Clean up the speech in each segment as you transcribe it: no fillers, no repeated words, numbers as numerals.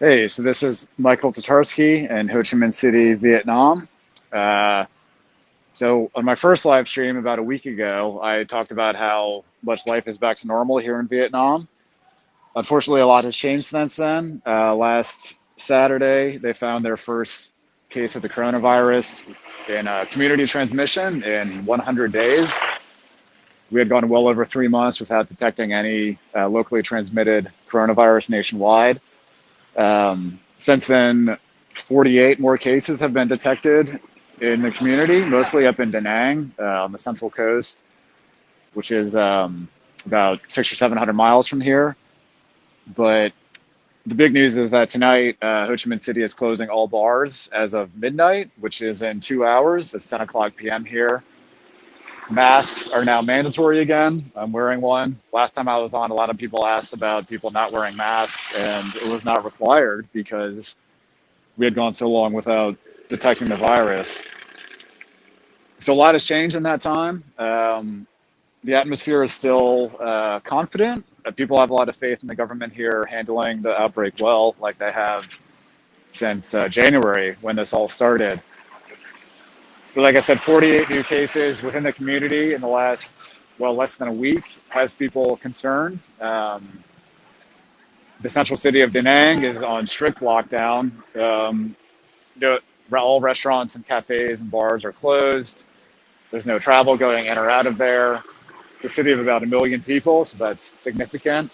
Hey, so this is Michael Tatarsky in Ho Chi Minh City, Vietnam. Uh, so on my first live stream about a week ago, I talked about how much life is back to normal here in Vietnam. Unfortunately, a lot has changed since then. Last Saturday, they found their first case of the coronavirus in community transmission in 100 days. We had gone well over 3 months without detecting any locally transmitted coronavirus nationwide. Since then, 48 more cases have been detected in the community, mostly up in Da Nang on the Central Coast, which is about 600 or 700 miles from here. But the big news is that tonight, Ho Chi Minh City is closing all bars as of midnight, which is in 2 hours. It's 10 o'clock p.m. here. Masks are now mandatory again. I'm wearing one. Last time I was on, a lot of people asked about people not wearing masks, and it was not required because we had gone so long without detecting the virus. So a lot has changed in that time. The atmosphere is still confident. People have a lot of faith in the government here handling the outbreak well, like they have since January when this all started. But like I said, 48 new cases within the community in the last, well, less than a week has people concerned. The central city of Da Nang is on strict lockdown. No, all restaurants and cafes and bars are closed. There's no travel going in or out of there. It's a city of about 1 million people, so that's significant.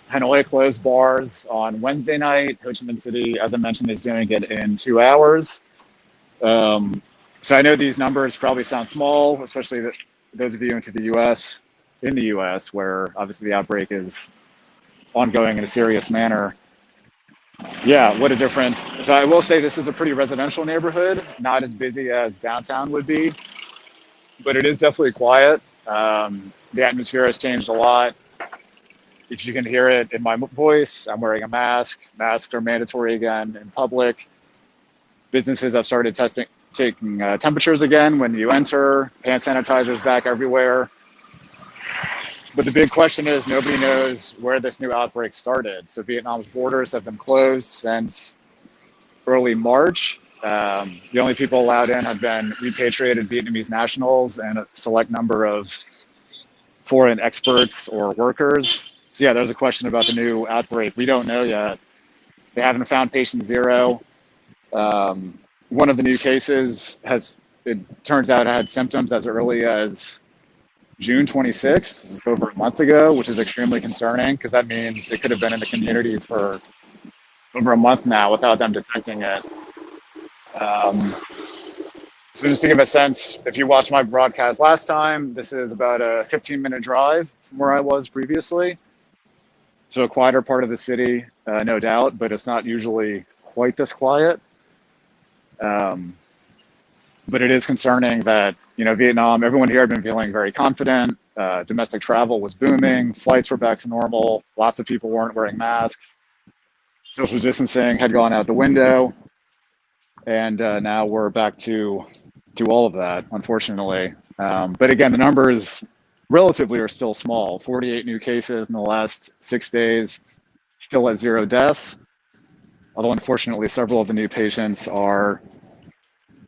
Hanoi closed bars on Wednesday night. Ho Chi Minh City, as I mentioned, is doing it in 2 hours. Um, so I know these numbers probably sound small, especially those of you into the U.S., in the U.S., where obviously the outbreak is ongoing in a serious manner. Yeah, what a difference. So I will say this is a pretty residential neighborhood, not as busy as downtown would be, but it is definitely quiet. The atmosphere has changed a lot. If you can hear it in my voice, I'm wearing a mask. Masks are mandatory again in public. Businesses have started taking temperatures again when you enter. Hand sanitizers back everywhere. But the big question is nobody knows where this new outbreak started. So Vietnam's borders have been closed since early March. The only people allowed in have been repatriated Vietnamese nationals and a select number of foreign experts or workers. So yeah, there's a question about the new outbreak. We don't know yet. They haven't found patient zero. One of the new cases it turns out, had symptoms as early as June 26th, over a month ago, which is extremely concerning because that means it could have been in the community for over a month now without them detecting it. Um, so just to give a sense, if you watched my broadcast last time, this is about a 15-minute drive from where I was previously. So a quieter part of the city, no doubt, but it's not usually quite this quiet. Um, but it is concerning that, Vietnam, everyone here had been feeling very confident. Domestic travel was booming. Flights were back to normal. Lots of people weren't wearing masks. Social distancing had gone out the window. And now we're back to all of that, unfortunately. But again, the numbers relatively are still small. 48 new cases in the last 6 days, still at 0 deaths. Although unfortunately, several of the new patients are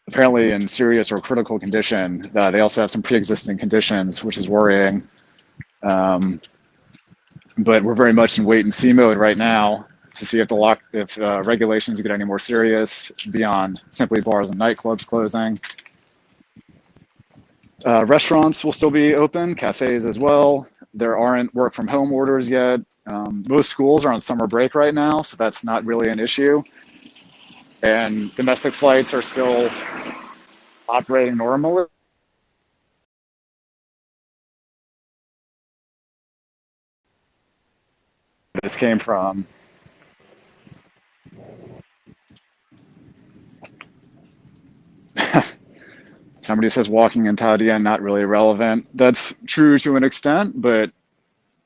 apparently in serious or critical condition. They also have some pre-existing conditions, which is worrying. Um, but we're very much in wait and see mode right now to see if regulations get any more serious beyond simply bars and nightclubs closing. Restaurants will still be open, cafes as well. There aren't work from home orders yet. Most schools are on summer break right now, so that's not really an issue. And domestic flights are still operating normally. This came from. Somebody says walking in Tao Dien not really relevant. That's true to an extent, but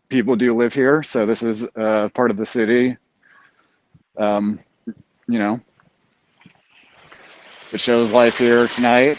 people do live here, so this is part of the city. Um, you know, it shows life here tonight.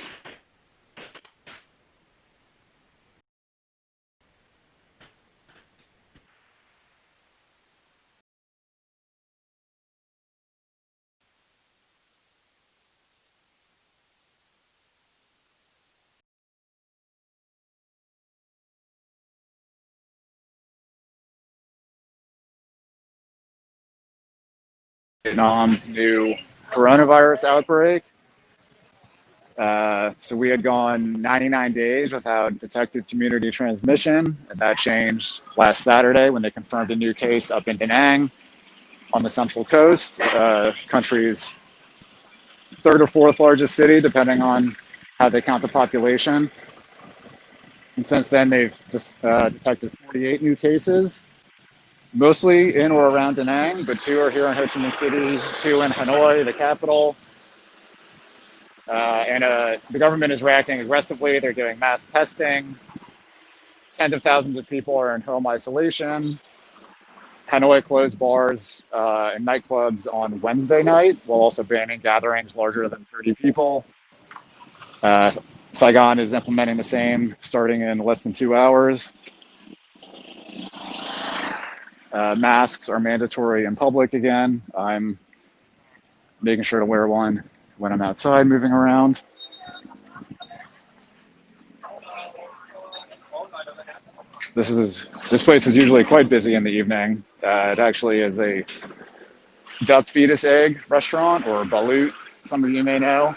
Vietnam's new coronavirus outbreak. So we had gone 99 days without detected community transmission, and that changed last Saturday when they confirmed a new case up in Da Nang on the Central Coast, country's third or fourth largest city, depending on how they count the population. And since then, they've just detected 48 new cases, mostly in or around Da Nang, but two are here in Ho Chi Minh City, two in Hanoi, the capital. And the government is reacting aggressively. They're doing mass testing. Tens of thousands of people are in home isolation. Hanoi closed bars and nightclubs on Wednesday night, while also banning gatherings larger than 30 people. Uh, Saigon is implementing the same starting in less than 2 hours. Masks are mandatory in public again. I'm making sure to wear one when I'm outside moving around. This place is usually quite busy in the evening. It actually is a duck fetus egg restaurant, or balut, some of you may know.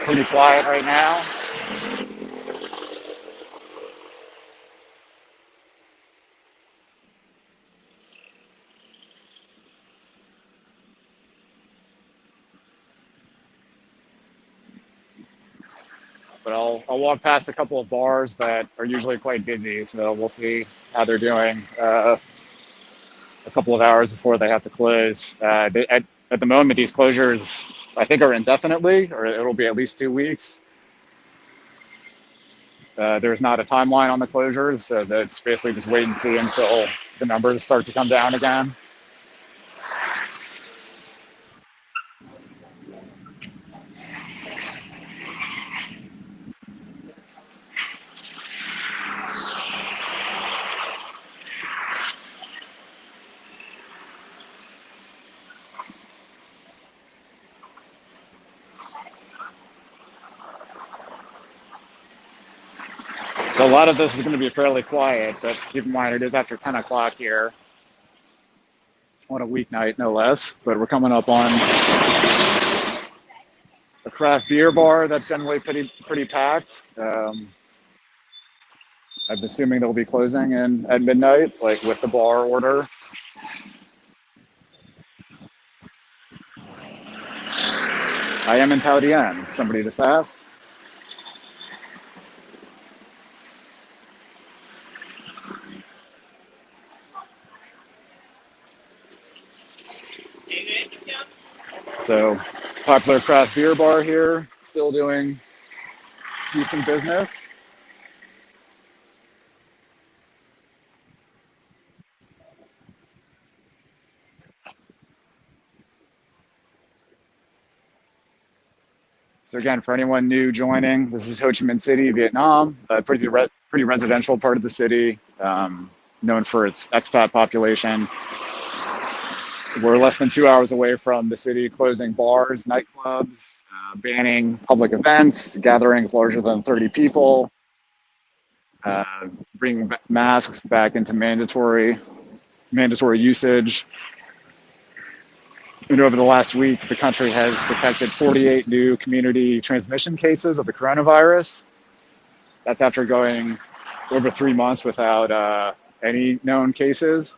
Pretty quiet right now. But I'll walk past a couple of bars that are usually quite busy, so we'll see how they're doing a couple of hours before they have to close. At the moment, these closures, I think, are indefinitely, or it'll be at least 2 weeks. There's not a timeline on the closures, so that's basically just wait and see until the numbers start to come down again. So a lot of this is going to be fairly quiet, but keep in mind it is after 10 o'clock here on a weeknight, no less. But we're coming up on a craft beer bar that's generally pretty packed. I'm assuming they'll be closing at midnight, like with the bar order. I am in Tao Dien, somebody just asked. So, popular craft beer bar here, still doing decent business. So again, for anyone new joining, this is Ho Chi Minh City, Vietnam, a pretty residential part of the city, known for its expat population. We're less than 2 hours away from the city closing bars, nightclubs, banning public events, gatherings larger than 30 people, bringing masks back into mandatory usage. And over the last week, the country has detected 48 new community transmission cases of the coronavirus. That's after going over 3 months without any known cases.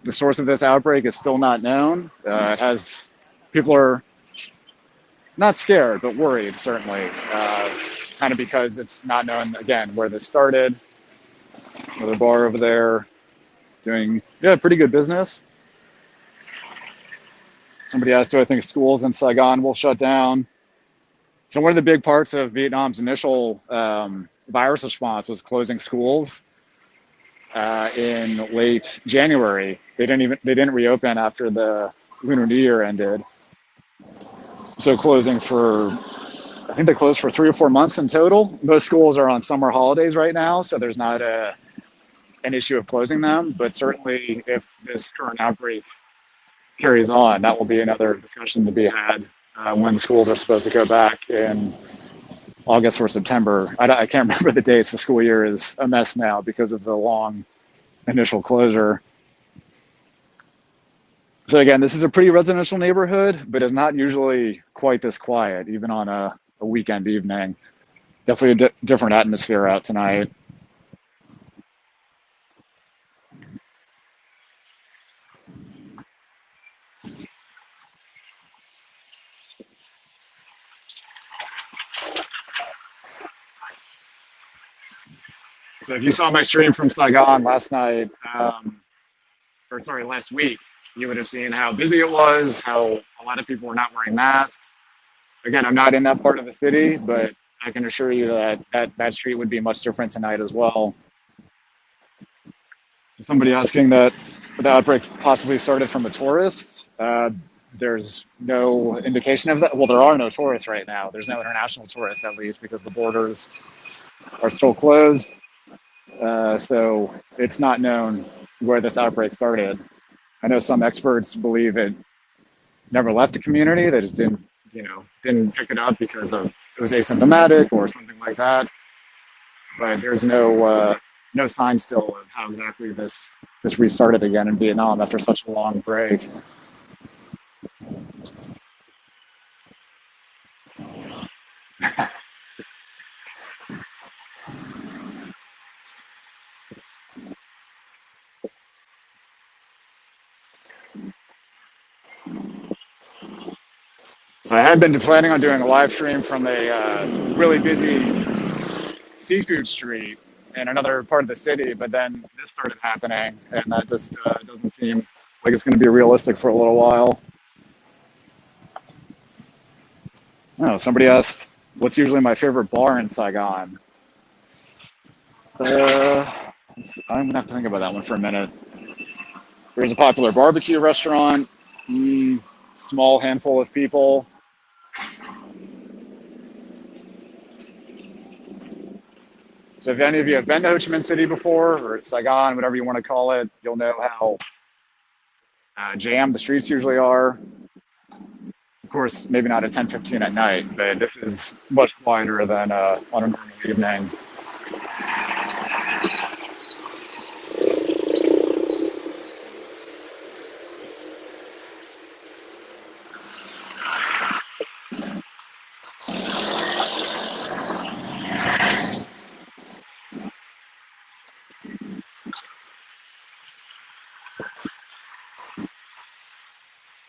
The source of this outbreak is still not known. People are not scared, but worried, certainly, kind of because it's not known, again, where this started. Another bar over there doing, pretty good business. Somebody asked, do I think schools in Saigon will shut down? So one of the big parts of Vietnam's initial virus response was closing schools in late January. They didn't reopen after the Lunar New Year ended. So I think they closed for 3 or 4 months in total. Most schools are on summer holidays right now, so there's not an issue of closing them. But certainly, if this current outbreak carries on, that will be another discussion to be had when schools are supposed to go back in August or September. I can't remember the dates. The school year is a mess now because of the long initial closure. So again, this is a pretty residential neighborhood, but it's not usually quite this quiet, even on a weekend evening. Definitely a different atmosphere out tonight. So if you saw my stream from Saigon last night, or sorry, last week, you would have seen how busy it was, how a lot of people were not wearing masks. Again, I'm not in that part of the city, but I can assure you that that street would be much different tonight as well. So somebody asking that the outbreak possibly started from a tourist. There's no indication of that. Well, there are no tourists right now. There's no international tourists, at least, because the borders are still closed. So it's not known where this outbreak started. I know some experts believe it never left the community. They just didn't pick it up because of it was asymptomatic or something like that. But there's no sign still of how exactly this restarted again in Vietnam after such a long break. So I had been planning on doing a live stream from a really busy seafood street in another part of the city, but then this started happening, and that just doesn't seem like it's going to be realistic for a little while. Oh, somebody asked, what's usually my favorite bar in Saigon? Uh, I'm going to have to think about that one for a minute. There's a popular barbecue restaurant, small handful of people. So if any of you have been to Ho Chi Minh City before, or Saigon, whatever you want to call it, you'll know how jammed the streets usually are. Of course, maybe not at 10:15 at night, but this is much quieter than on a normal evening.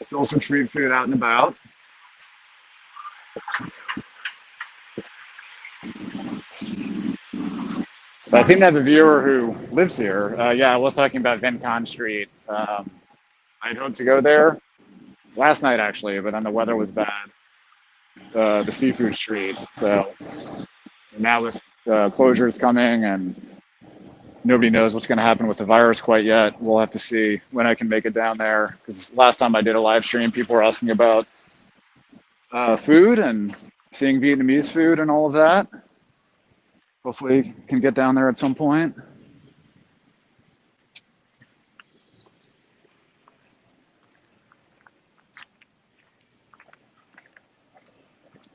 Still some street food out and about. So I seem to have a viewer who lives here. Yeah, I was talking about Vincon Street. I'd hoped to go there last night actually, but then the weather was bad. The seafood street. So now with closures coming and nobody knows what's going to happen with the virus quite yet. We'll have to see when I can make it down there. Because last time I did a live stream, people were asking about food and seeing Vietnamese food and all of that. Hopefully can get down there at some point.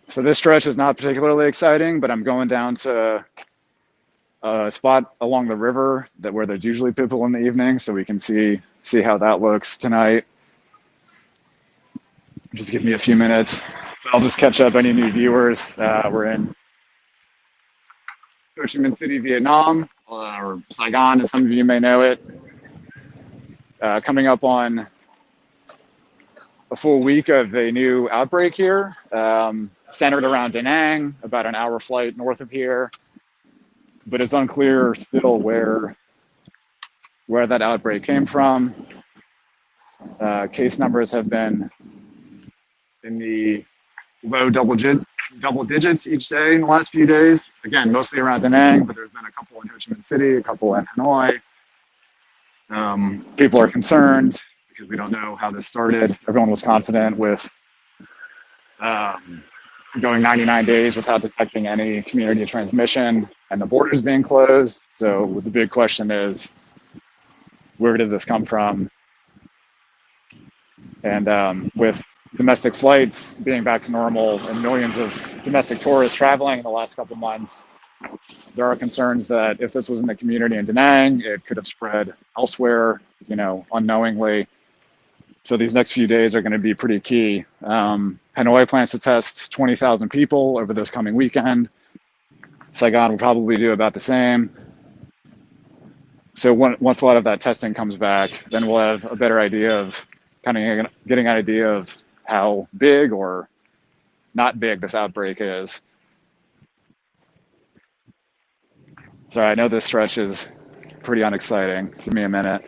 So this stretch is not particularly exciting, but I'm going down to a spot along the river where there's usually people in the evening, so we can see how that looks tonight. Just give me a few minutes. So I'll just catch up any new viewers. We're in Ho Chi Minh City, Vietnam, or Saigon, as some of you may know it. Coming up on a full week of a new outbreak here, centered around Da Nang, about an hour flight north of here. But it's unclear still where that outbreak came from. Case numbers have been in the low double digits each day in the last few days. Again, mostly around Da Nang, but there's been a couple in Ho Chi Minh City, a couple in Hanoi. People are concerned because we don't know how this started. Everyone was confident with going 99 days without detecting any community transmission and the borders being closed. So the big question is, where did this come from? And with domestic flights being back to normal and millions of domestic tourists traveling in the last couple of months, there are concerns that if this was in the community in Da Nang, it could have spread elsewhere, unknowingly. So these next few days are going to be pretty key. Hanoi plans to test 20,000 people over this coming weekend. Saigon will probably do about the same. So once a lot of that testing comes back, then we'll have a better idea of kind of getting an idea of how big or not big this outbreak is. Sorry, I know this stretch is pretty unexciting. Give me a minute.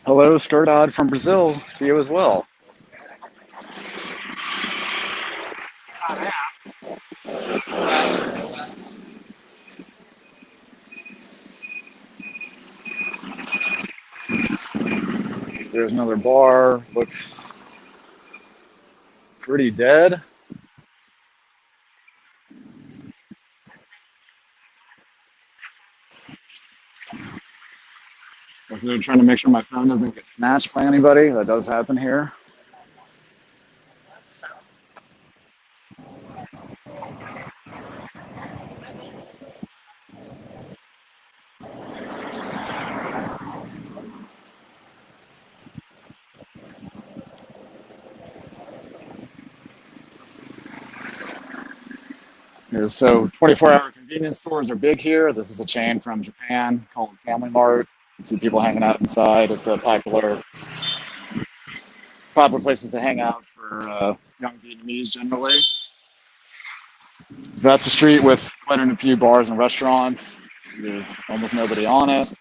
Hello, Skurdod from Brazil to you as well. There's another bar. Looks pretty dead. I was trying to make sure my phone doesn't get snatched by anybody. That does happen here. So 24-hour convenience stores are big here. This is a chain from Japan called Family Mart. You see people hanging out inside. It's a popular places to hang out for young Vietnamese generally. So that's the street with quite a few bars and restaurants. There's almost nobody on it.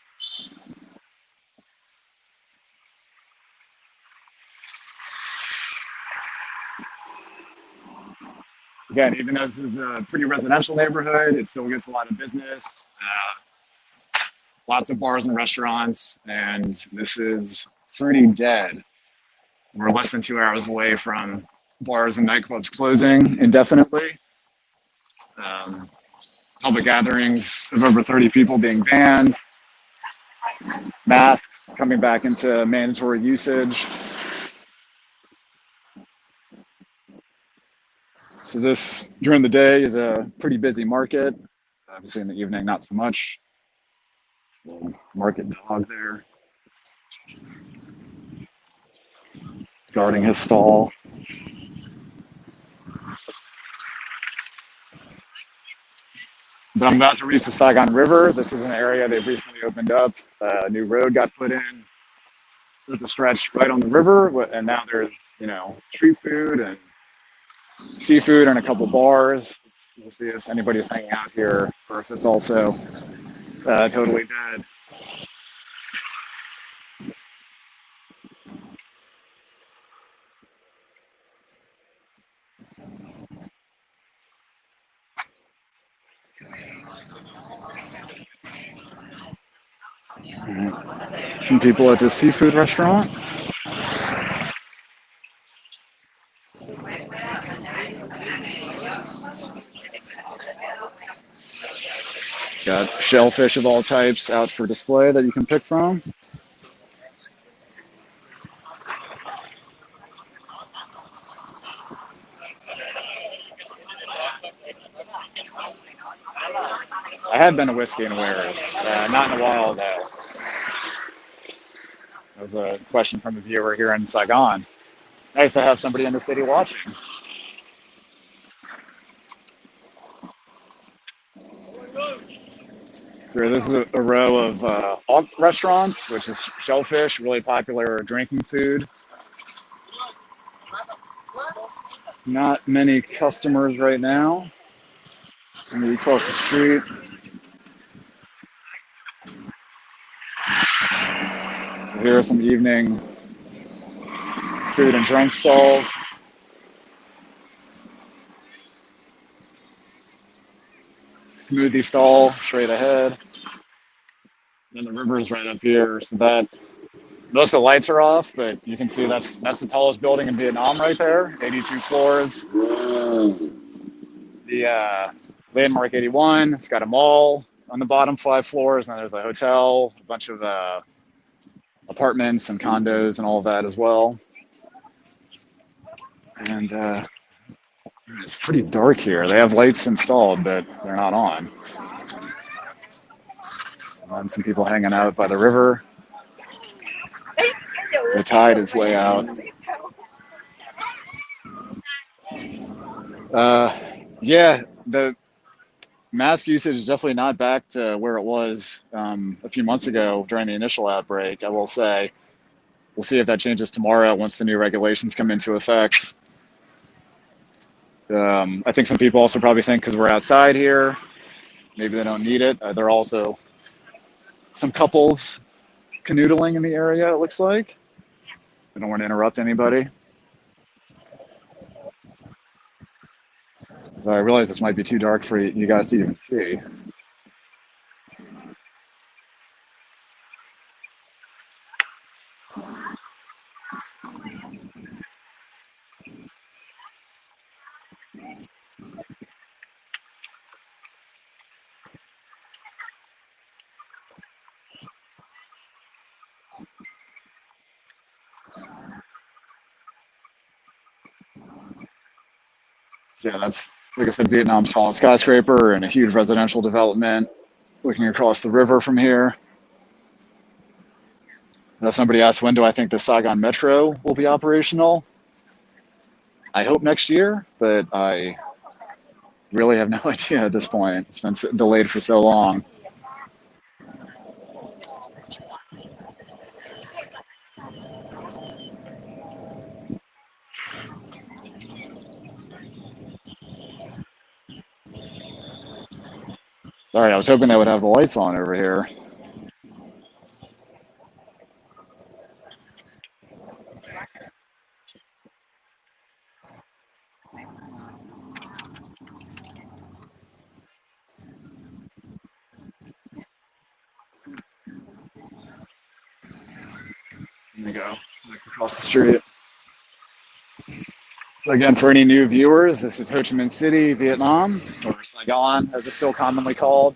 Again, even though this is a pretty residential neighborhood, it still gets a lot of business. Lots of bars and restaurants, and this is pretty dead. We're less than 2 hours away from bars and nightclubs closing indefinitely. Um, Public gatherings of over 30 people being banned. Masks coming back into mandatory usage. So this, during the day, is a pretty busy market. Obviously in the evening, not so much. Little market dog there, guarding his stall. But I'm about to reach the Saigon River. This is an area they've recently opened up. A new road got put in. There's a stretch right on the river, and now there's, street food and seafood and a couple bars. We'll see if anybody's hanging out here or if it's also totally dead. Some people at this seafood restaurant. Got shellfish of all types out for display that you can pick from. I have been to Whiskey and Wares, not in a while though. That was a question from a viewer here in Saigon. Nice to have somebody in the city watching. Here, this is a row of restaurants, which is shellfish, really popular drinking food. Not many customers right now. Maybe across the street. So here are some evening food and drink stalls, smoothie stall straight ahead. And the river is right up here, so that most of the lights are off, but you can see that's the tallest building in Vietnam right there, 82 floors. The Landmark 81, it's got a mall on the bottom 5 floors, and there's a hotel, a bunch of apartments and condos and all of that as well. And it's pretty dark here. They have lights installed, but they're not on. And some people hanging out by the river. The tide is way out. Uh, yeah, the mask usage is definitely not back to where it was a few months ago during the initial outbreak, I will say. We'll see if that changes tomorrow once the new regulations come into effect. I think some people also probably think because we're outside here, maybe they don't need it. There are also some couples canoodling in the area, it looks like. I don't want to interrupt anybody. So I realize this might be too dark for you guys to even see. So yeah, that's, like I said, Vietnam's tallest skyscraper and a huge residential development looking across the river from here. Now somebody asked, when do I think the Saigon Metro will be operational? I hope next year, but I really have no idea at this point. It's been delayed for so long. Sorry, I was hoping they would have the lights on over here. There you go, like across the street. So again, for any new viewers, this is Ho Chi Minh City, Vietnam, or Saigon, as it's still commonly called.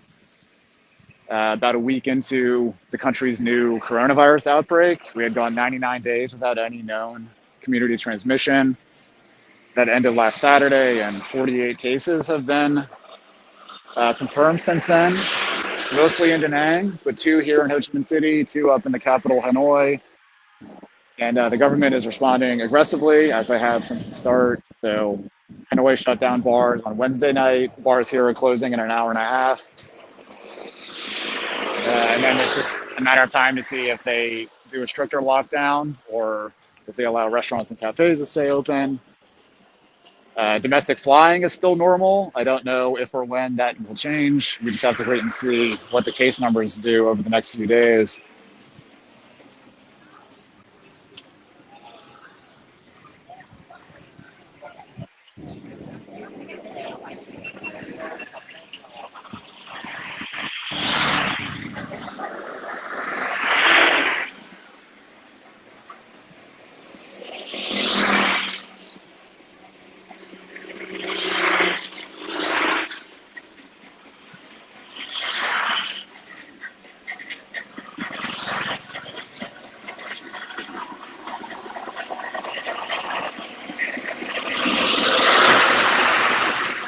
About a week into the country's new coronavirus outbreak, we had gone 99 days without any known community transmission. That ended last Saturday, and 48 cases have been confirmed since then, mostly in Da Nang, but 2 here in Ho Chi Minh City, 2 up in the capital, Hanoi. And the government is responding aggressively, as they have since the start. So Hanoi shut down bars on Wednesday night. Bars here are closing in an hour and a half. And then it's just a matter of time to see if they do a stricter lockdown or if they allow restaurants and cafes to stay open. Domestic flying is still normal. I don't know if or when that will change. We just have to wait and see what the case numbers do over the next few days.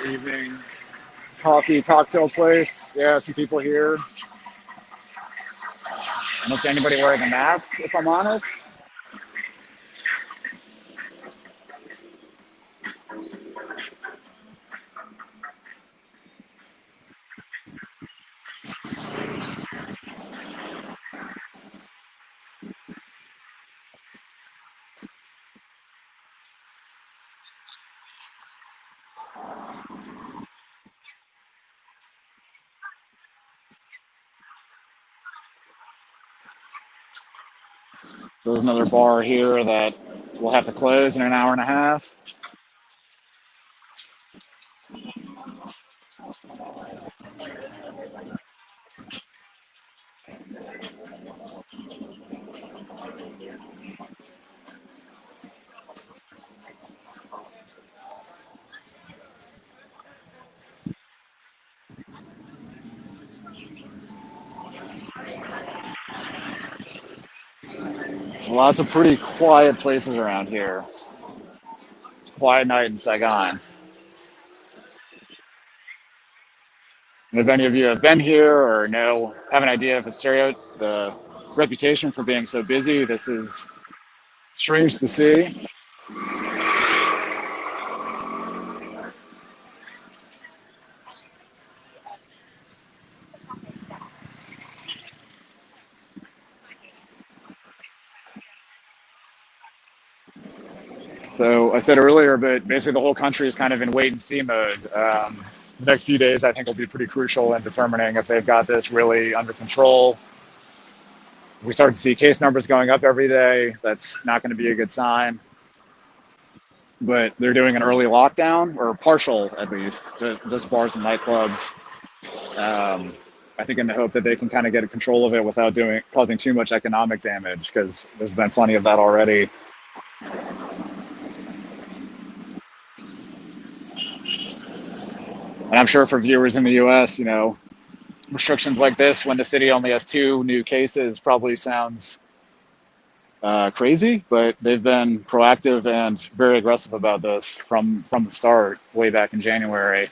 Evening coffee cocktail place. Yeah, some people here. I don't see anybody wearing a mask, if I'm honest. There's another bar here that will have to close in an hour and a half. So lots of pretty quiet places around here. It's a quiet night in Saigon. And if any of you have been here or have an idea of the reputation for being so busy, this is strange to see. So I said earlier, but basically the whole country is kind of in wait and see mode. The next few days, I think, will be pretty crucial in determining if they've got this really under control. We start to see case numbers going up every day. That's not going to be a good sign. But they're doing an early lockdown, or partial at least, just bars and nightclubs. Um, I think in the hope that they can kind of get control of it without causing too much economic damage, because there's been plenty of that already. And I'm sure for viewers in the U.S., restrictions like this when the city only has 2 new cases probably sounds crazy, but they've been proactive and very aggressive about this from the start, way back in January.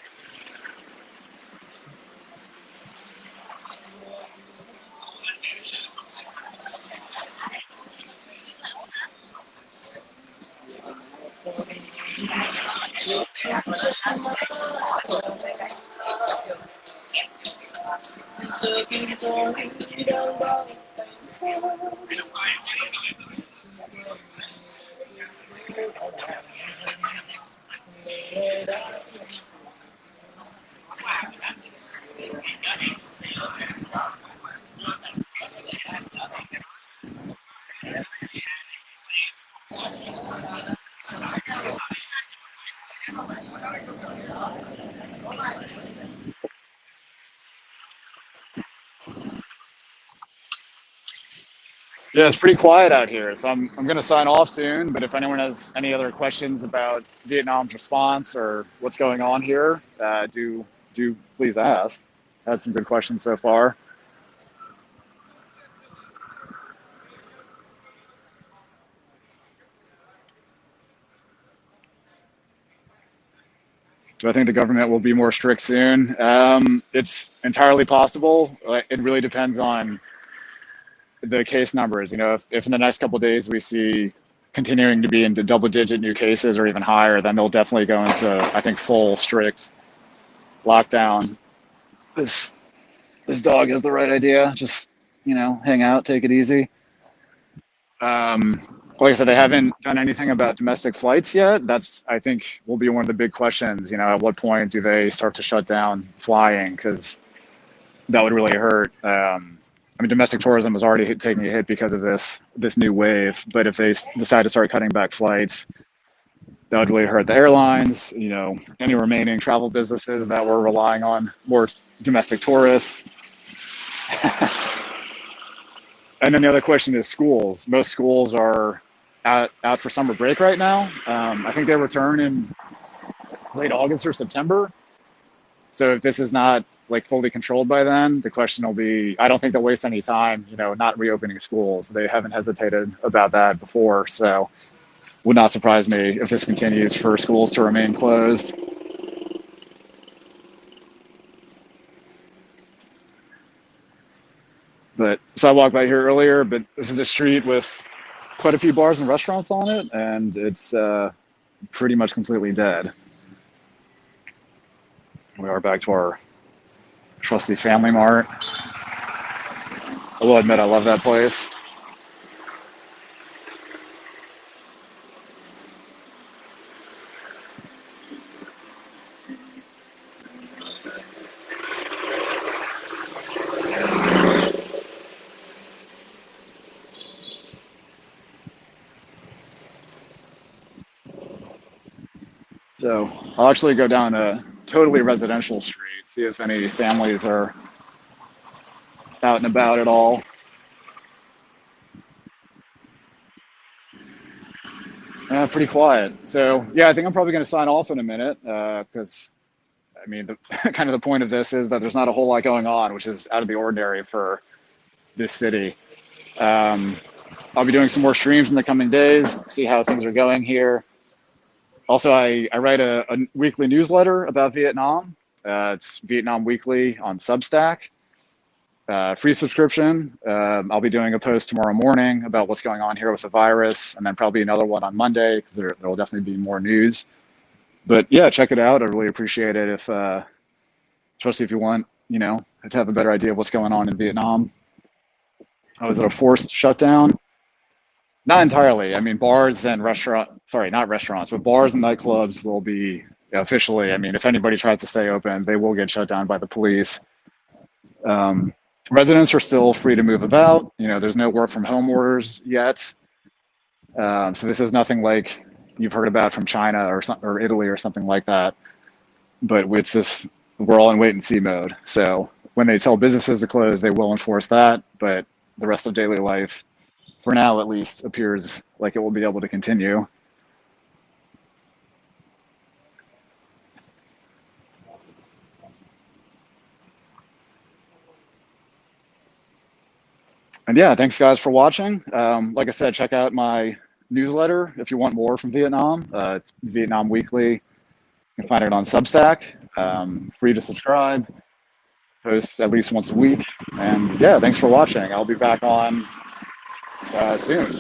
Yeah, it's pretty quiet out here, so I'm going to sign off soon. But if anyone has any other questions about Vietnam's response or what's going on here, do please ask. Had some good questions so far. Do I think the government will be more strict soon? It's entirely possible. It really depends on the case numbers. If in the next couple of days we see continuing to be into double-digit new cases or even higher, then they'll definitely go into, I think, full strict lockdown. This this dog has the right idea. Just hang out, take it easy. Like I said, they haven't done anything about domestic flights yet. That's, I think, will be one of the big questions. At what point do they start to shut down flying? Because that would really hurt. Domestic tourism was already taking a hit because of this new wave. But if they decide to start cutting back flights, that would really hurt the airlines. Any remaining travel businesses that were relying on more domestic tourists. And then the other question is schools. Most schools are out for summer break right now. I think they return in late August or September. So if this is not like fully controlled by then, the question will be, I don't think they'll waste any time, not reopening schools. They haven't hesitated about that before. So would not surprise me if this continues for schools to remain closed. So I walked by here earlier, but this is a street with quite a few bars and restaurants on it, and it's pretty much completely dead. We are back to our trusty Family Mart. I will admit I love that place. So I'll actually go down a totally residential street, see if any families are out and about at all. Pretty quiet. So yeah, I think I'm probably going to sign off in a minute because I mean, kind of the point of this is that there's not a whole lot going on, which is out of the ordinary for this city. Um, I'll be doing some more streams in the coming days, see how things are going here. Also, I write a weekly newsletter about Vietnam. It's Vietnam Weekly on Substack. Free subscription. I'll be doing a post tomorrow morning about what's going on here with the virus, and then probably another one on Monday because there will definitely be more news. But yeah, check it out. I really appreciate it if, especially if you want, to have a better idea of what's going on in Vietnam. Oh, is it a forced shutdown? Not entirely. I mean, bars and sorry, not restaurants, but bars and nightclubs will be officially, I mean, if anybody tries to stay open, they will get shut down by the police. Um, Residents are still free to move about. There's no work from home orders yet. So this is nothing like you've heard about from China or Italy or something like that. But it's just, we're all in wait and see mode. So when they tell businesses to close, they will enforce that. But the rest of daily life, for now at least, appears like it will be able to continue. And yeah, thanks guys for watching. Like I said, check out my newsletter if you want more from Vietnam. It's Vietnam Weekly. You can find it on Substack. Free to subscribe. Posts at least once a week. And yeah, thanks for watching. I'll be back on soon.